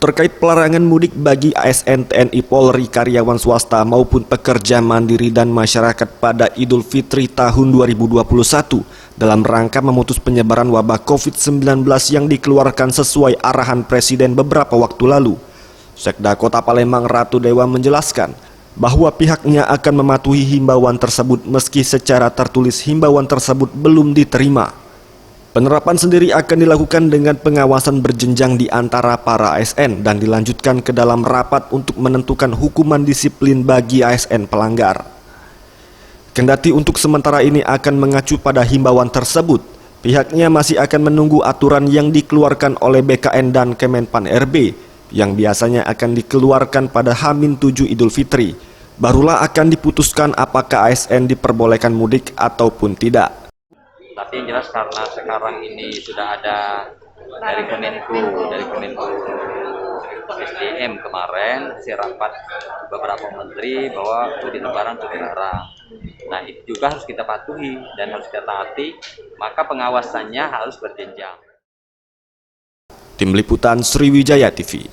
Terkait pelarangan mudik bagi ASN, TNI, Polri, karyawan swasta maupun pekerja mandiri dan masyarakat pada Idul Fitri tahun 2021 dalam rangka memutus penyebaran wabah COVID-19 yang dikeluarkan sesuai arahan Presiden beberapa waktu lalu. Sekda Kota Palembang Ratu Dewa menjelaskan bahwa pihaknya akan mematuhi himbauan tersebut meski secara tertulis himbauan tersebut belum diterima. Penerapan sendiri akan dilakukan dengan pengawasan berjenjang di antara para ASN dan dilanjutkan ke dalam rapat untuk menentukan hukuman disiplin bagi ASN pelanggar. Kendati untuk sementara ini akan mengacu pada himbauan tersebut, pihaknya masih akan menunggu aturan yang dikeluarkan oleh BKN dan Kemenpan RB yang biasanya akan dikeluarkan pada H-7 Idul Fitri. Barulah akan diputuskan apakah ASN diperbolehkan mudik ataupun tidak. Tapi yang jelas karena sekarang ini sudah ada dari Kemenku SDM kemarin hasil rapat beberapa menteri bahwa mudik lebaran itu dilarang. Nah itu juga harus kita patuhi dan harus kita taati, maka pengawasannya harus berjenjang. Tim Liputan Sriwijaya TV.